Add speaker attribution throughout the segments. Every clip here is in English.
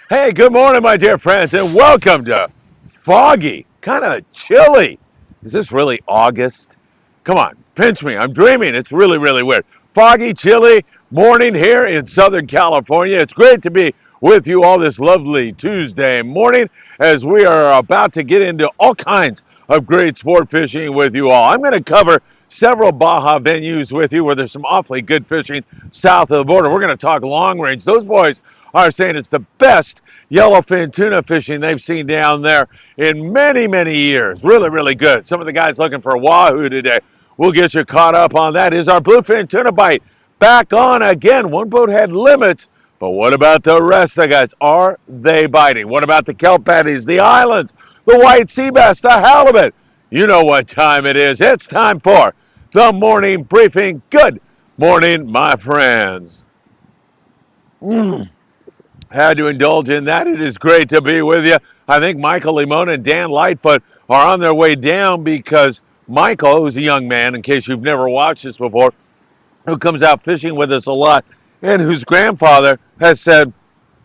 Speaker 1: Hey, good morning, my dear friends, and welcome to foggy, kind of chilly. Is this really August? Come on, pinch me. I'm dreaming. It's really, really weird. Foggy, chilly morning here in Southern California. It's great to be with you all this lovely Tuesday morning as we are about to get into all kinds of great sport fishing with you all. I'm going to cover several Baja venues with you where there's some awfully good fishing south of the border. We're going to talk long range. Those boys are saying it's the best yellowfin tuna fishing they've seen down there in many, many years. Really, really good. Some of the guys looking for wahoo today. We'll get you caught up on that. Is our bluefin tuna bite back on again? One boat had limits, but what about the rest of the guys? Are they biting? What about the kelp patties, the islands, the white sea bass, the halibut? You know what time it is. It's time for the morning briefing. Good morning, my friends. Had to indulge in that. It is great to be with you. I think Michael Limon and Dan Lightfoot are on their way down because Michael, who's a young man, in case you've never watched this before, who comes out fishing with us a lot, and whose grandfather has said,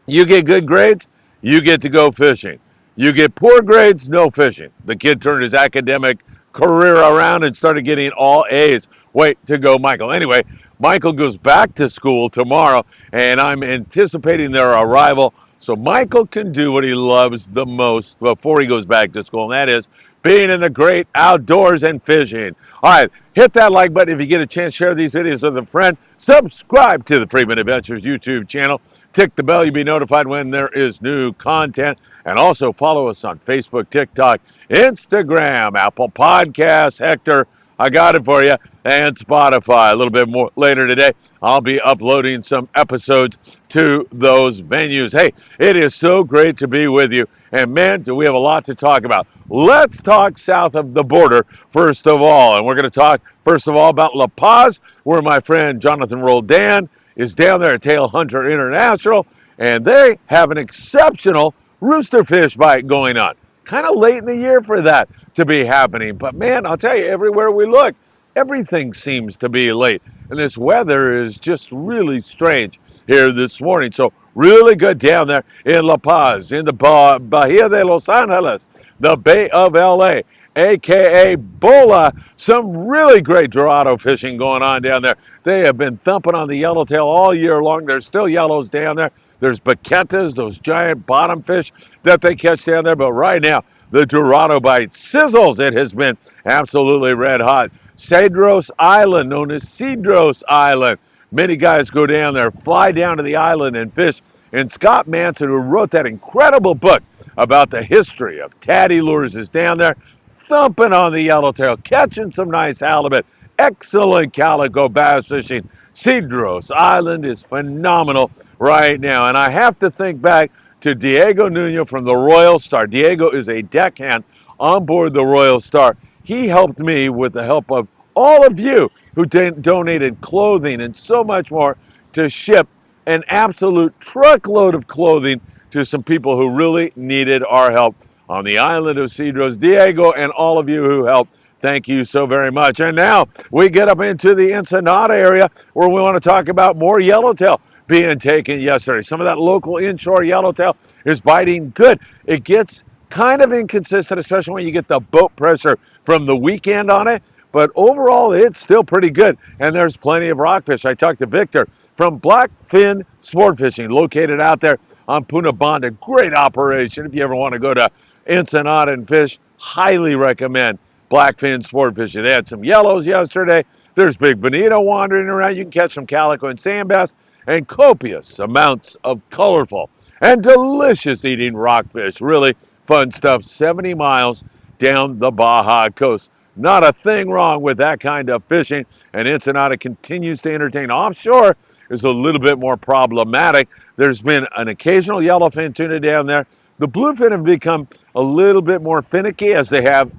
Speaker 1: you get good grades, you get to go fishing. You get poor grades, no fishing. The kid turned his academic career around and started getting all A's. Way to go, Michael. Anyway, Michael goes back to school tomorrow, and I'm anticipating their arrival so Michael can do what he loves the most before he goes back to school, and that is being in the great outdoors and fishing. All right, hit that like button if you get a chance. Share these videos with a friend. Subscribe to the Friedman Adventures YouTube channel. Tick the bell, you'll be notified when there is new content. And also follow us on Facebook, TikTok, Instagram, Apple Podcasts, Hector, I got it for you, and Spotify. A little bit more later today, I'll be uploading some episodes to those venues. Hey, it is so great to be with you. And man, do we have a lot to talk about. Let's talk south of the border first of all. And we're going to talk first of all about La Paz, where my friend Jonathan Roldan is down there at Tail Hunter International. And they have an exceptional roosterfish bite going on. Kind of late in the year for that to be happening. But man, I'll tell you, everywhere we look, everything seems to be late. And this weather is just really strange here this morning. So really good down there in La Paz, in the Bahia de Los Angeles, the Bay of LA, aka Bola. Some really great Dorado fishing going on down there. They have been thumping on the yellowtail all year long. There's still yellows down there. There's baquetas, those giant bottom fish that they catch down there. But right now, the Dorado bite sizzles. It has been absolutely red hot. Cedros Island, known as Cedros Island. Many guys go down there, fly down to the island and fish. And Scott Manson, who wrote that incredible book about the history of Taddy lures, is down there thumping on the yellowtail, catching some nice halibut. Excellent calico bass fishing. Cedros Island is phenomenal right now. And I have to think back to Diego Nuno from the Royal Star. Diego is a deckhand on board the Royal Star. He helped me with the help of all of you who donated clothing and so much more to ship an absolute truckload of clothing to some people who really needed our help on the island of Cedros. Diego and all of you who helped, thank you so very much. And now we get up into the Ensenada area where we want to talk about more yellowtail being taken yesterday. Some of that local inshore yellowtail is biting good. It gets kind of inconsistent, especially when you get the boat pressure from the weekend on it. But overall, it's still pretty good. And there's plenty of rockfish. I talked to Victor from Blackfin Sportfishing, located out there on Punta Banda. Great operation. If you ever want to go to Ensenada and fish, highly recommend Blackfin Sportfishing. They had some yellows yesterday. There's big bonito wandering around. You can catch some calico and sand bass and copious amounts of colorful and delicious eating rockfish. Really fun stuff. 70 miles down the Baja coast. Not a thing wrong with that kind of fishing. And Ensenada continues to entertain. Offshore is a little bit more problematic. There's been an occasional yellowfin tuna down there. The bluefin have become a little bit more finicky, as they have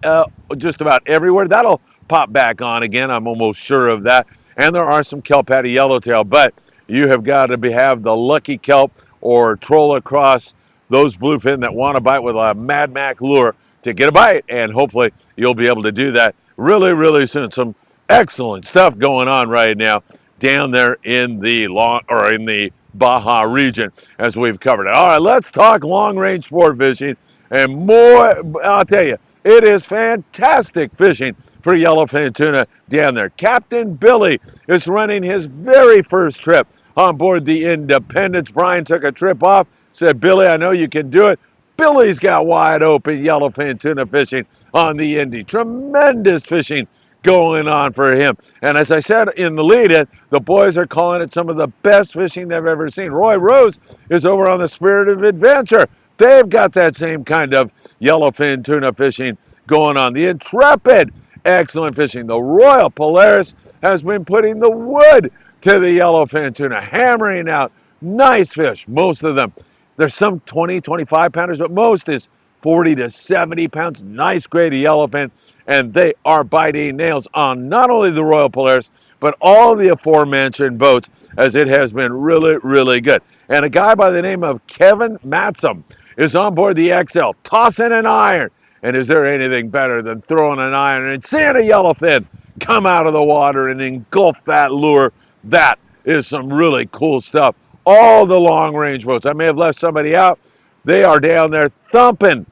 Speaker 1: just about everywhere. That'll pop back on again. I'm almost sure of that. And there are some kelp patty yellowtail, but you have got to have the lucky kelp or troll across those bluefin that want to bite with a Mad Mac lure to get a bite, and hopefully you'll be able to do that really, really soon. Some excellent stuff going on right now down there in the Baja region, as we've covered it. All right, let's talk long-range sport fishing and more. I'll tell you, it is fantastic fishing for yellowfin tuna down there. Captain Billy is running his very first trip on board the Independence. Brian took a trip off, said, Billy, I know you can do it. Billy's got wide open yellowfin tuna fishing on the Indy. Tremendous fishing going on for him. And as I said in the lead-in, the boys are calling it some of the best fishing they've ever seen. Roy Rose is over on the Spirit of Adventure. They've got that same kind of yellowfin tuna fishing going on. The Intrepid, excellent fishing. The Royal Polaris has been putting the wood to the yellowfin tuna, hammering out nice fish, most of them. There's some 20, 25 pounders, but most is 40 to 70 pounds. Nice grade of yellowfin, and they are biting nails on not only the Royal Polaris, but all the aforementioned boats, as it has been really, really good. And a guy by the name of Kevin Matsom is on board the XL, tossing an iron. And is there anything better than throwing an iron and seeing a yellowfin come out of the water and engulf that lure? That is some really cool stuff. All the long-range boats, I may have left somebody out, they are down there thumping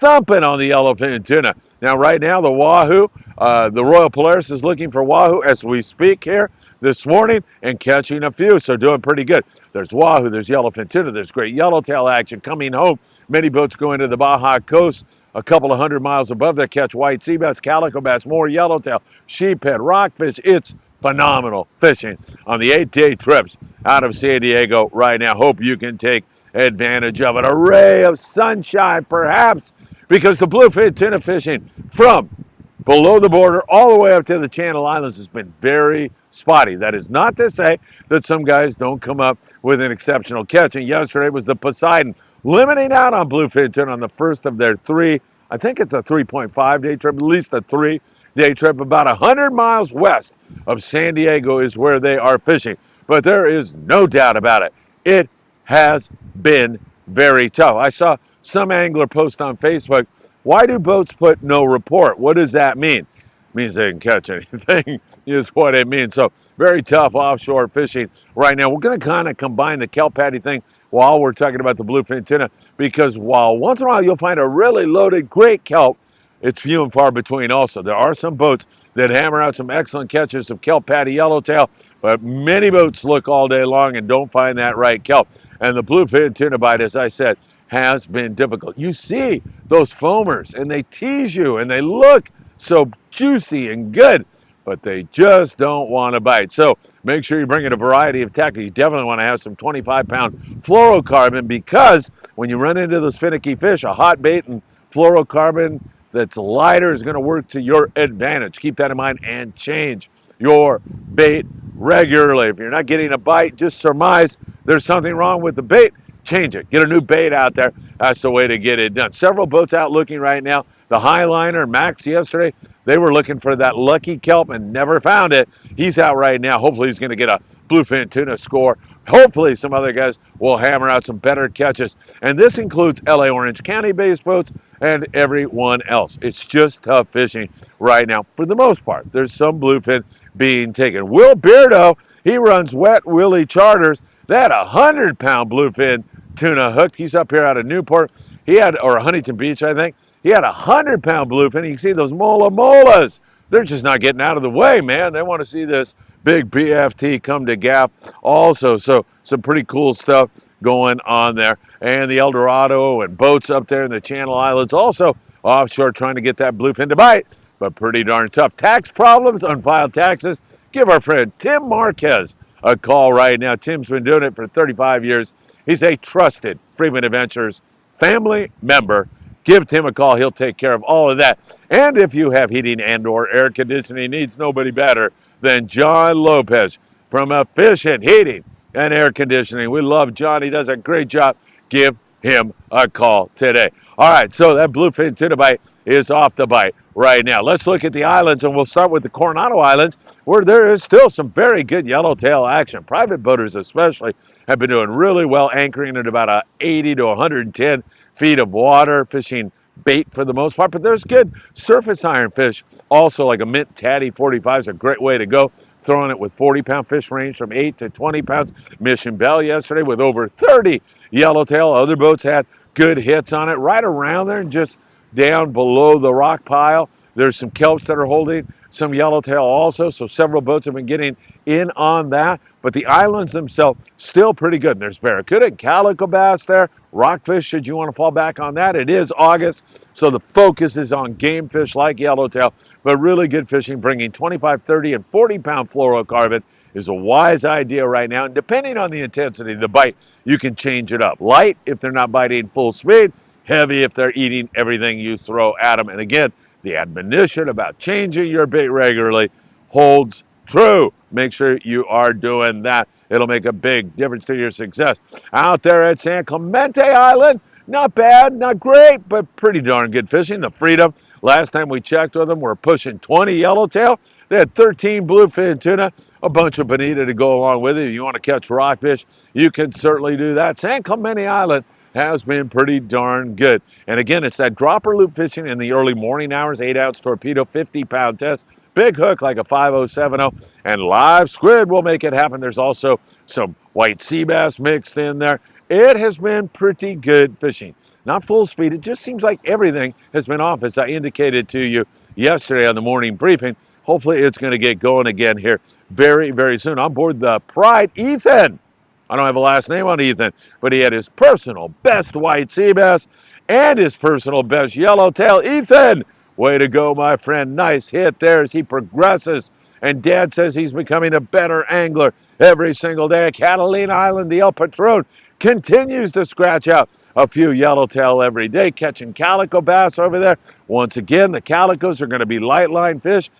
Speaker 1: on the yellowfin tuna. Now, right now, the Wahoo, the Royal Polaris is looking for Wahoo as we speak here this morning and catching a few, so doing pretty good. There's Wahoo, there's yellowfin tuna, there's great yellowtail action coming home. Many boats going to the Baja Coast, a couple of 100 miles above there, catch white sea bass, calico bass, more yellowtail, sheephead, rockfish. It's phenomenal fishing on the 8-day trips out of San Diego right now. Hope you can take advantage of it. A ray of sunshine, perhaps, because the bluefin tuna fishing from below the border all the way up to the Channel Islands has been very spotty. That is not to say that some guys don't come up with an exceptional catch. And yesterday was the Poseidon limiting out on bluefin tuna on the first of their three. I think it's a 3.5-day trip, at least a 3-day trip. About 100 miles west of San Diego is where they are fishing. But there is no doubt about it. It has been very tough. I saw some angler post on Facebook, why do boats put no report? What does that mean? It means they didn't catch anything is what it means. So very tough offshore fishing right now. We're going to kind of combine the kelp patty thing while we're talking about the bluefin tuna, because while once in a while you'll find a really loaded great kelp, it's few and far between also. There are some boats that hammer out some excellent catches of kelp patty yellowtail, but many boats look all day long and don't find that right kelp. And the bluefin tuna bite, as I said, has been difficult. You see those foamers and they tease you and they look so juicy and good, but they just don't want to bite. So make sure you bring in a variety of tackle. You definitely want to have some 25-pound fluorocarbon, because when you run into those finicky fish, a hot bait and fluorocarbon that's lighter is going to work to your advantage. Keep that in mind and change your bait regularly. If you're not getting a bite, just surmise there's something wrong with the bait. Change it. Get a new bait out there. That's the way to get it done. Several boats out looking right now. The Highliner, Max, yesterday, they were looking for that lucky kelp and never found it. He's out right now. Hopefully he's going to get a bluefin tuna score. Hopefully some other guys will hammer out some better catches. And this includes LA Orange County-based boats and everyone else. It's just tough fishing right now. For the most part, there's some bluefin being taken. Will Beardo, he runs Wet Willie Charters. They had a 100-pound bluefin tuna hooked. He's up here out of Newport. Or Huntington Beach, I think. He had a 100-pound bluefin. You can see those molas. They're just not getting out of the way, man. They want to see this big BFT come to gaff also. So some pretty cool stuff going on there. And the El Dorado and boats up there in the Channel Islands also offshore trying to get that bluefin to bite, but pretty darn tough. Tax problems, unfiled taxes. Give our friend Tim Marquez a call right now. Tim's been doing it for 35 years. He's a trusted Friedman Adventures family member. Give Tim a call. He'll take care of all of that. And if you have heating and or air conditioning needs, nobody better than John Lopez from Efficient Heating and Air Conditioning. We love John. He does a great job. Give him a call today. All right, so that bluefin tuna bite is off the bite right now. Let's look at the islands, and we'll start with the Coronado Islands, where there is still some very good yellowtail action. Private boaters especially have been doing really well, anchoring at about 80 to 110 feet of water, fishing bait for the most part, but there's good surface iron fish. Also, like a mint tatty 45 is a great way to go. throwing it with 40-pound fish range from 8 to 20 pounds. Mission Bell yesterday with over 30 yellowtail. Other boats had good hits on it right around there and just down below the rock pile. There's some kelps that are holding some yellowtail also, so several boats have been getting in on that. But the islands themselves still pretty good. And there's barracuda and calico bass there, rockfish should you want to fall back on that. It is August, so the focus is on game fish like yellowtail, but really good fishing. Bringing 25, 30, and 40-pound fluorocarbon is a wise idea right now. And depending on the intensity of the bite, you can change it up. Light if they're not biting full speed, heavy if they're eating everything you throw at them. And again, the admonition about changing your bait regularly holds true. Make sure you are doing that. It'll make a big difference to your success. Out there at San Clemente Island, not bad, not great, but pretty darn good fishing. The Freedom, last time we checked with them, we're pushing 20 yellowtail. They had 13 bluefin tuna, a bunch of bonita to go along with it. If you want to catch rockfish, you can certainly do that. San Clemente Island has been pretty darn good. And again, it's that dropper loop fishing in the early morning hours, 8-ounce torpedo, 50-pound test. Big hook like a 5070, and live squid will make it happen. There's also some white sea bass mixed in there. It has been pretty good fishing. Not full speed. It just seems like everything has been off, as I indicated to you yesterday on the morning briefing. Hopefully it's going to get going again here very, very soon. On board the Pride, Ethan. I don't have a last name on Ethan, but he had his personal best white sea bass and his personal best yellowtail. Ethan, way to go, my friend. Nice hit there as he progresses. And Dad says he's becoming a better angler every single day. Catalina Island, the El Patron, continues to scratch out a few yellowtail every day, catching calico bass over there. Once again, the calicos are going to be light line fish.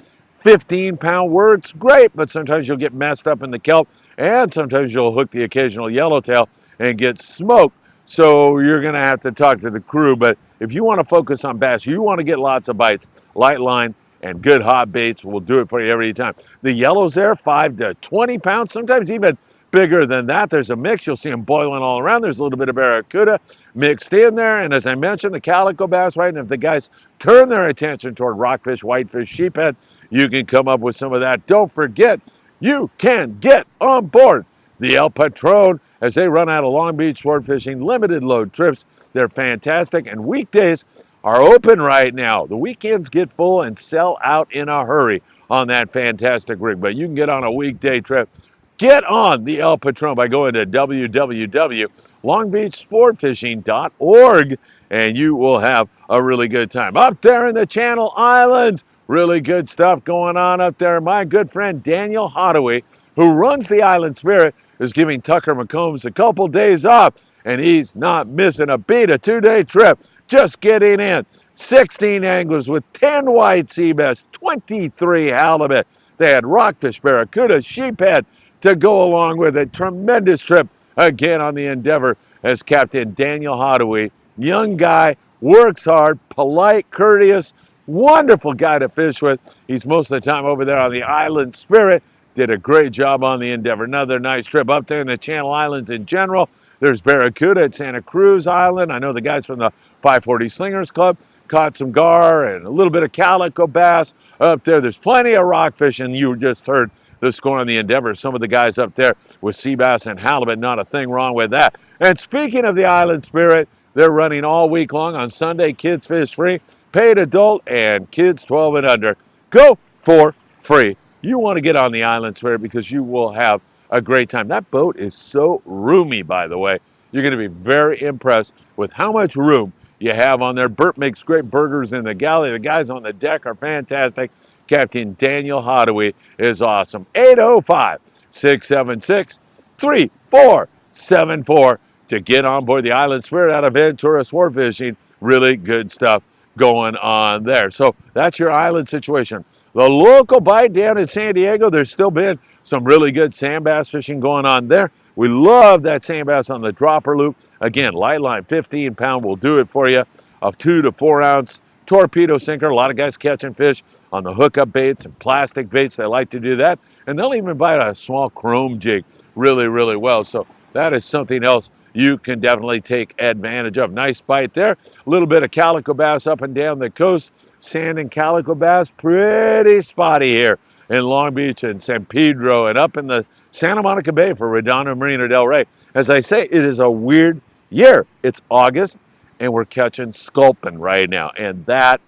Speaker 1: 15-pound works, great, but sometimes you'll get messed up in the kelp, and sometimes you'll hook the occasional yellowtail and get smoked. So you're going to have to talk to the crew. But if you want to focus on bass, you want to get lots of bites, light line and good hot baits will do it for you every time. The yellows there, 5 to 20 pounds, sometimes even bigger than that. There's a mix. You'll see them boiling all around. There's a little bit of barracuda mixed in there. And as I mentioned, the calico bass, right? And if the guys turn their attention toward rockfish, whitefish, sheephead, you can come up with some of that. Don't forget, you can get on board the El Patron as they run out of Long Beach sport fishing limited load trips. They're fantastic, and weekdays are open right now. The weekends get full and sell out in a hurry on that fantastic rig, but you can get on a weekday trip. Get on the El Patron by going to www.longbeachsportfishing.org, and you will have a really good time. Up there in the Channel Islands, really good stuff going on up there. My good friend Daniel Hottaway, who runs the Island Spirit, is giving Tucker McCombs a couple days off, and he's not missing a beat. A 2-day trip, just getting in. 16 anglers with 10 white sea bass, 23 halibut. They had rockfish, barracuda, sheephead to go along with it. Tremendous trip again on the Endeavor as Captain Daniel Hottaway. Young guy, works hard, polite, courteous, wonderful guy to fish with. He's most of the time over there on the Island Spirit. Did a great job on the Endeavor. Another nice trip up there in the Channel Islands in general. There's barracuda at Santa Cruz Island. I know the guys from the 540 Slingers Club caught some gar and a little bit of calico bass up there. There's plenty of rockfish, and you just heard the score on the Endeavor. Some of the guys up there with sea bass and halibut, not a thing wrong with that. And speaking of the Island Spirit, they're running all week long. On Sunday, kids fish free, paid adult, and kids 12 and under go for free. You want to get on the Island Spirit because you will have a great time. That boat is so roomy, by the way. You're going to be very impressed with how much room you have on there. Bert makes great burgers in the galley. The guys on the deck are fantastic. Captain Daniel Hottaway is awesome. 805-676-3474 to get on board the Island Spirit out of Ventura Sport Fishing. Really good stuff going on there. So that's your island situation. The local bite down in San Diego, there's still been some really good sand bass fishing going on there. We love that sand bass on the dropper loop. Again, light line, 15-pound will do it for you. A 2 to 4 ounce torpedo sinker. A lot of guys catching fish on the hookup baits and plastic baits. They like to do that. And they'll even bite a small chrome jig really, really well. So that is something else you can definitely take advantage of. Nice bite there. A little bit of calico bass up and down the coast. Sand and calico bass, pretty spotty here in Long Beach and San Pedro and up in the Santa Monica Bay for Redondo Marina del Rey. As I say, it is a weird year. It's August and we're catching sculpin right now. And that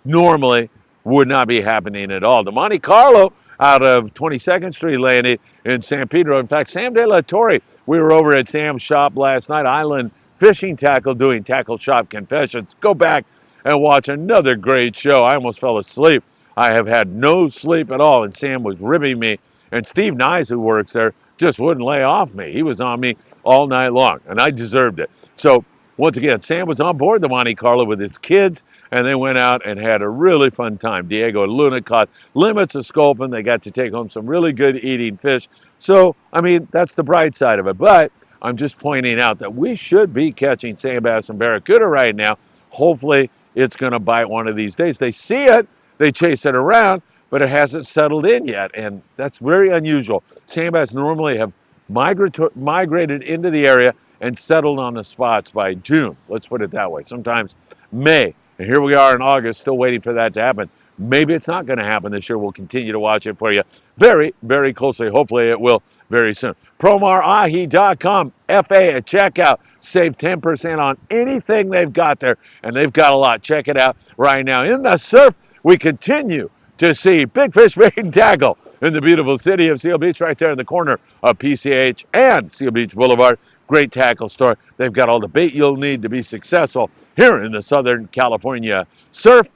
Speaker 1: normally would not be happening at all. The Monte Carlo out of 22nd Street landed in San Pedro. In fact, Sam De La Torre, we were over at Sam's shop last night, Island Fishing Tackle, doing Tackle Shop Confessions. Go back and watch another great show. I almost fell asleep. I have had no sleep at all, and Sam was ribbing me. And Steve Nyes, who works there, just wouldn't lay off me. He was on me all night long, and I deserved it. So once again, Sam was on board the Monte Carlo with his kids, and they went out and had a really fun time. Diego and Luna caught limits of sculpin. They got to take home some really good eating fish. So, I mean, that's the bright side of it. But I'm just pointing out that we should be catching seabass and barracuda right now. Hopefully, it's going to bite one of these days. They see it, they chase it around, but it hasn't settled in yet, and that's very unusual. Seabass normally have migrated into the area and settled on the spots by June. Let's put it that way. Sometimes May. And here we are in August, still waiting for that to happen. Maybe it's not going to happen this year. We'll continue to watch it for you very, very closely. Hopefully it will very soon. PromarAhi.com, FA at checkout. Save 10% on anything they've got there, and they've got a lot. Check it out right now. In the surf, we continue to see big fish bait and tackle in the beautiful city of Seal Beach, right there in the corner of PCH and Seal Beach Boulevard. Great tackle store. They've got all the bait you'll need to be successful here in the Southern California surf.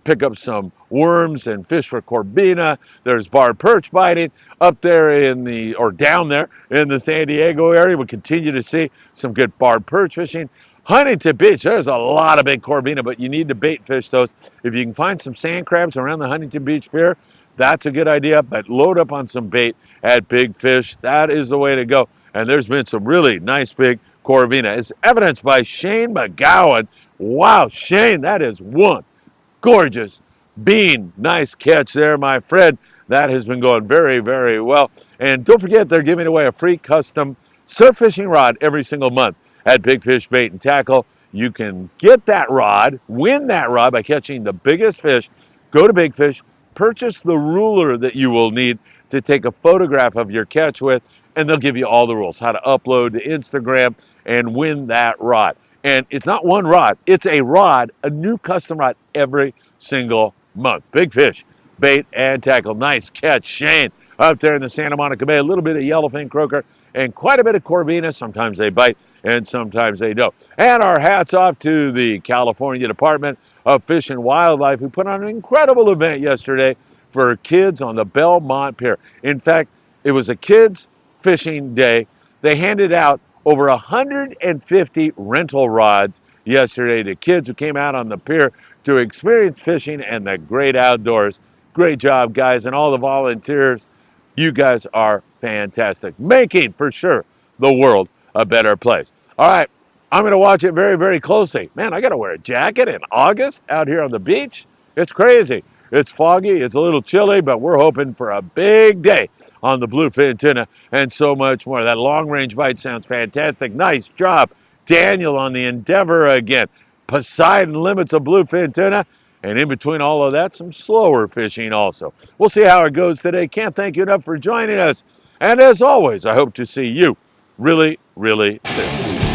Speaker 1: Pick up some worms and fish for corbina. There's barred perch biting up there down there in the San Diego area. We continue to see some good barred perch fishing. Huntington Beach, there's a lot of big corbina, but you need to bait fish those. If you can find some sand crabs around the Huntington Beach Pier, that's a good idea, but load up on some bait at Big Fish. That is the way to go. And there's been some really nice big corbina, as evidenced by Shane McGowan. Wow, Shane, that is one gorgeous bean. Nice catch there, my friend. That has been going very, very well. And don't forget, they're giving away a free custom surf fishing rod every single month at Big Fish Bait and Tackle. You can get that rod, win that rod by catching the biggest fish. Go to Big Fish, purchase the ruler that you will need to take a photograph of your catch with, and they'll give you all the rules, how to upload to Instagram and win that rod. And it's not one rod, it's a rod, a new custom rod every single month. Big Fish Bait and Tackle. Nice catch, Shane, up there in the Santa Monica Bay. A little bit of yellowfin croaker and quite a bit of corbina. Sometimes they bite and sometimes they don't. And our hats off to the California Department of Fish and Wildlife, who put on an incredible event yesterday for kids on the Belmont Pier. In fact, it was a kids fishing day. They handed out over 150 rental rods yesterday to kids who came out on the pier to experience fishing and the great outdoors. Great job, guys, and all the volunteers. You guys are fantastic, making for sure the world a better place. All right, I'm going to watch it very, very closely. Man, I got to wear a jacket in August out here on the beach. It's crazy. It's foggy, it's a little chilly, but we're hoping for a big day on the bluefin tuna and so much more. That long-range bite sounds fantastic. Nice job, Daniel, on the Endeavor again. Poseidon limits of bluefin tuna, and in between all of that, some slower fishing also. We'll see how it goes today. Can't thank you enough for joining us. And as always, I hope to see you really, really soon.